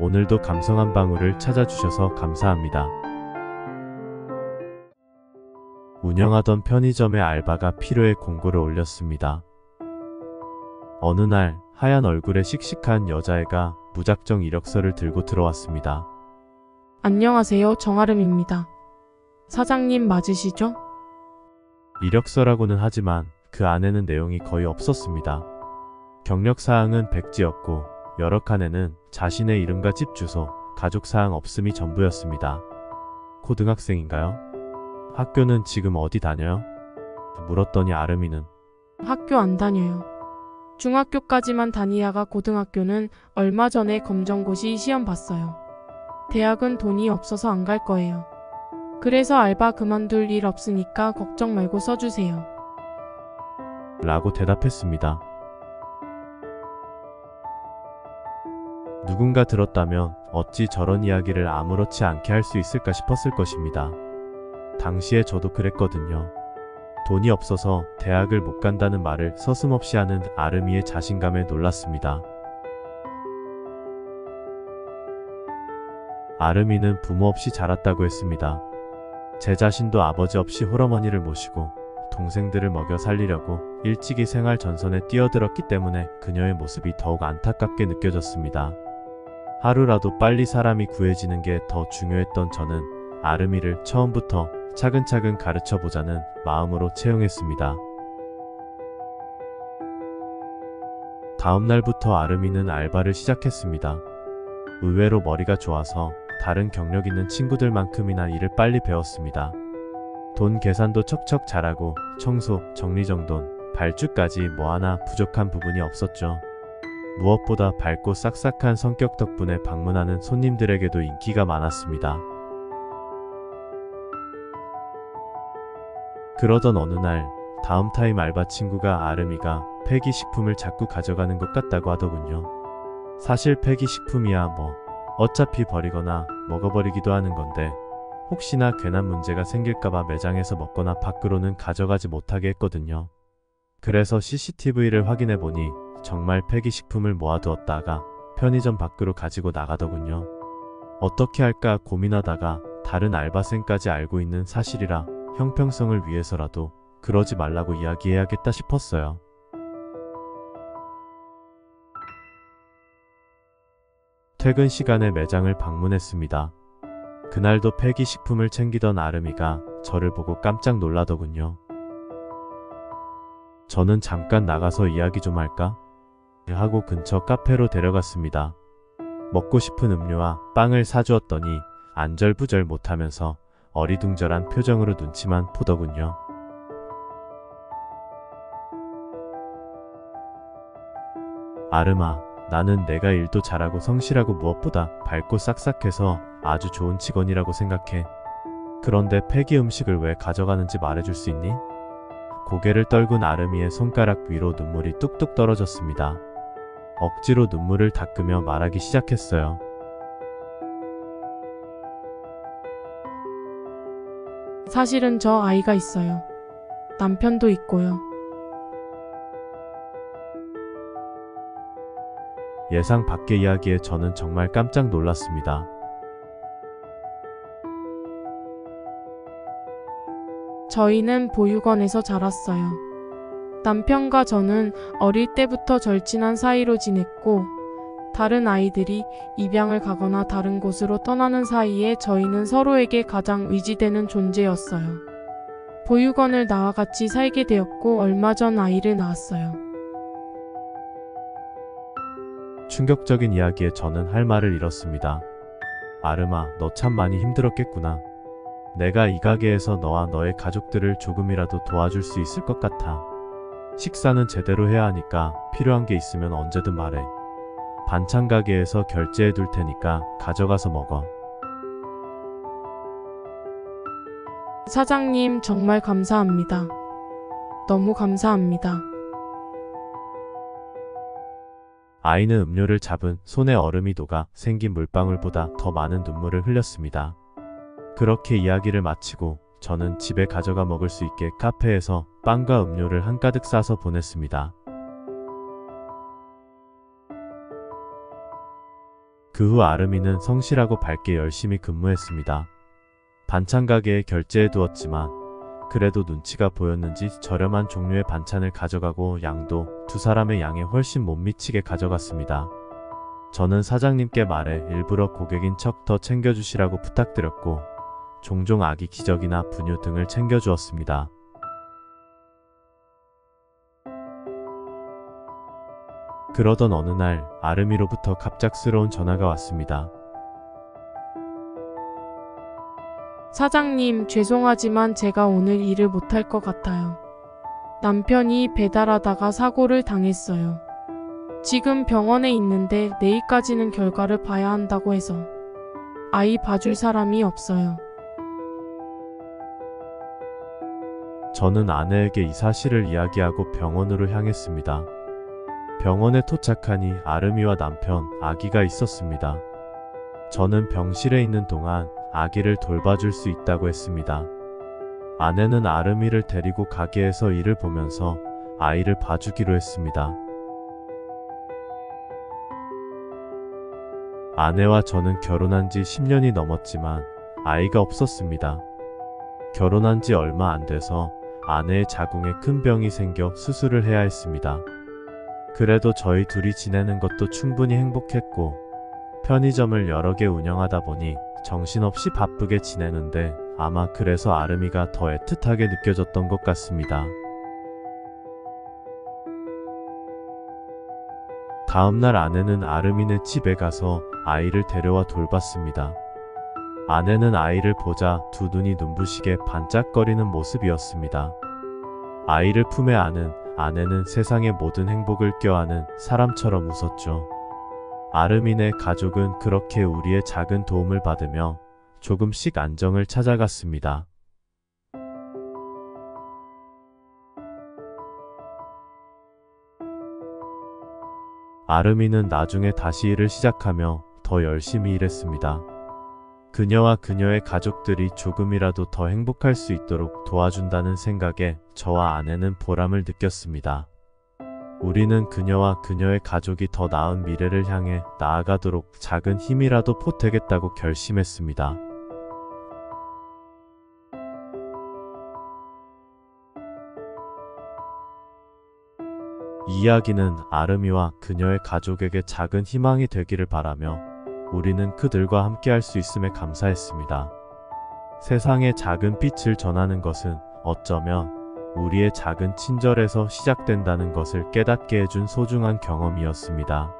오늘도 감성 한 방울을 찾아주셔서 감사합니다. 운영하던 편의점의 알바가 필요해 공고를 올렸습니다. 어느 날 하얀 얼굴에 씩씩한 여자애가 무작정 이력서를 들고 들어왔습니다. 안녕하세요. 정아름입니다. 사장님 맞으시죠? 이력서라고는 하지만 그 안에는 내용이 거의 없었습니다. 경력사항은 백지였고 여러 칸에는 자신의 이름과 집 주소, 가족사항 없음이 전부였습니다. 고등학생인가요? 학교는 지금 어디 다녀요? 물었더니 아름이는 학교 안 다녀요. 중학교까지만 다니다가 고등학교는 얼마 전에 검정고시 시험 봤어요. 대학은 돈이 없어서 안 갈 거예요. 그래서 알바 그만둘 일 없으니까 걱정 말고 써주세요. 라고 대답했습니다. 누군가 들었다면 어찌 저런 이야기를 아무렇지 않게 할 수 있을까 싶었을 것입니다. 당시에 저도 그랬거든요. 돈이 없어서 대학을 못 간다는 말을 서슴없이 하는 아름이의 자신감에 놀랐습니다. 아름이는 부모 없이 자랐다고 했습니다. 제 자신도 아버지 없이 홀어머니를 모시고 동생들을 먹여 살리려고 일찍이 생활 전선에 뛰어들었기 때문에 그녀의 모습이 더욱 안타깝게 느껴졌습니다. 하루라도 빨리 사람이 구해지는 게 더 중요했던 저는 아름이를 처음부터 차근차근 가르쳐보자는 마음으로 채용했습니다. 다음 날부터 아름이는 알바를 시작했습니다. 의외로 머리가 좋아서 다른 경력 있는 친구들만큼이나 일을 빨리 배웠습니다. 돈 계산도 척척 잘하고 청소, 정리정돈, 발주까지 뭐 하나 부족한 부분이 없었죠. 무엇보다 밝고 싹싹한 성격 덕분에 방문하는 손님들에게도 인기가 많았습니다. 그러던 어느 날 다음 타임 알바 친구가 아름이가 폐기식품을 자꾸 가져가는 것 같다고 하더군요. 사실 폐기식품이야 뭐 어차피 버리거나 먹어버리기도 하는 건데 혹시나 괜한 문제가 생길까봐 매장에서 먹거나 밖으로는 가져가지 못하게 했거든요. 그래서 CCTV를 확인해보니 정말 폐기식품을 모아두었다가 편의점 밖으로 가지고 나가더군요. 어떻게 할까 고민하다가 다른 알바생까지 알고 있는 사실이라 형평성을 위해서라도 그러지 말라고 이야기해야겠다 싶었어요. 퇴근 시간에 매장을 방문했습니다. 그날도 폐기식품을 챙기던 아름이가 저를 보고 깜짝 놀라더군요. 저는 잠깐 나가서 이야기 좀 할까? 하고 근처 카페로 데려갔습니다. 먹고 싶은 음료와 빵을 사주었더니 안절부절 못하면서 어리둥절한 표정으로 눈치만 보더군요. 아름아, 나는 내가 일도 잘하고 성실하고 무엇보다 밝고 싹싹해서 아주 좋은 직원이라고 생각해. 그런데 폐기 음식을 왜 가져가는지 말해줄 수 있니? 고개를 떨군 아름이의 손가락 위로 눈물이 뚝뚝 떨어졌습니다. 억지로 눈물을 닦으며 말하기 시작했어요. 사실은 저 아이가 있어요. 남편도 있고요. 예상 밖의 이야기에 저는 정말 깜짝 놀랐습니다. 저희는 보육원에서 자랐어요. 남편과 저는 어릴 때부터 절친한 사이로 지냈고 다른 아이들이 입양을 가거나 다른 곳으로 떠나는 사이에 저희는 서로에게 가장 의지되는 존재였어요. 보육원을 나와 같이 살게 되었고 얼마 전 아이를 낳았어요. 충격적인 이야기에 저는 할 말을 잃었습니다. 아름아, 너 참 많이 힘들었겠구나. 내가 이 가게에서 너와 너의 가족들을 조금이라도 도와줄 수 있을 것 같아. 식사는 제대로 해야 하니까 필요한 게 있으면 언제든 말해. 반찬 가게에서 결제해 둘 테니까 가져가서 먹어. 사장님 정말 감사합니다. 너무 감사합니다. 아이는 음료를 잡은 손에 얼음이 녹아 생긴 물방울보다 더 많은 눈물을 흘렸습니다. 그렇게 이야기를 마치고 저는 집에 가져가 먹을 수 있게 카페에서 빵과 음료를 한가득 싸서 보냈습니다. 그 그 후 아름이는 성실하고 밝게 열심히 근무했습니다. 반찬 가게에 결제해 두었지만 그래도 눈치가 보였는지 저렴한 종류의 반찬을 가져가고 양도 두 사람의 양에 훨씬 못 미치게 가져갔습니다. 저는 사장님께 말해 일부러 고객인 척 더 챙겨주시라고 부탁드렸고 종종 아기 기저귀나 분유 등을 챙겨주었습니다. 그러던 어느 날 아름이로부터 갑작스러운 전화가 왔습니다. 사장님, 죄송하지만 제가 오늘 일을 못할 것 같아요. 남편이 배달하다가 사고를 당했어요. 지금 병원에 있는데 내일까지는 결과를 봐야 한다고 해서 아이 봐줄 사람이 없어요. 저는 아내에게 이 사실을 이야기하고 병원으로 향했습니다. 병원에 도착하니 아름이와 남편, 아기가 있었습니다. 저는 병실에 있는 동안 아기를 돌봐줄 수 있다고 했습니다. 아내는 아름이를 데리고 가게에서 일을 보면서 아이를 봐주기로 했습니다. 아내와 저는 결혼한 지 10년이 넘었지만 아이가 없었습니다. 결혼한 지 얼마 안 돼서 아내의 자궁에 큰 병이 생겨 수술을 해야 했습니다. 그래도 저희 둘이 지내는 것도 충분히 행복했고 편의점을 여러 개 운영하다 보니 정신없이 바쁘게 지내는데 아마 그래서 아름이가 더 애틋하게 느껴졌던 것 같습니다. 다음날 아내는 아름이네 집에 가서 아이를 데려와 돌봤습니다. 아내는 아이를 보자 두 눈이 눈부시게 반짝거리는 모습이었습니다. 아이를 품에 안은 아내는 세상의 모든 행복을 껴안은 사람처럼 웃었죠. 아름이네 가족은 그렇게 우리의 작은 도움을 받으며 조금씩 안정을 찾아갔습니다. 아름이는 나중에 다시 일을 시작하며 더 열심히 일했습니다. 그녀와 그녀의 가족들이 조금이라도 더 행복할 수 있도록 도와준다는 생각에 저와 아내는 보람을 느꼈습니다. 우리는 그녀와 그녀의 가족이 더 나은 미래를 향해 나아가도록 작은 힘이라도 보태겠다고 결심했습니다. 이 이야기는 아름이와 그녀의 가족에게 작은 희망이 되기를 바라며 우리는 그들과 함께할 수 있음에 감사했습니다. 세상에 작은 빛을 전하는 것은 어쩌면 우리의 작은 친절에서 시작된다는 것을 깨닫게 해준 소중한 경험이었습니다.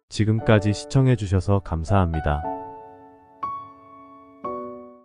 지금까지 시청해주셔서 감사합니다.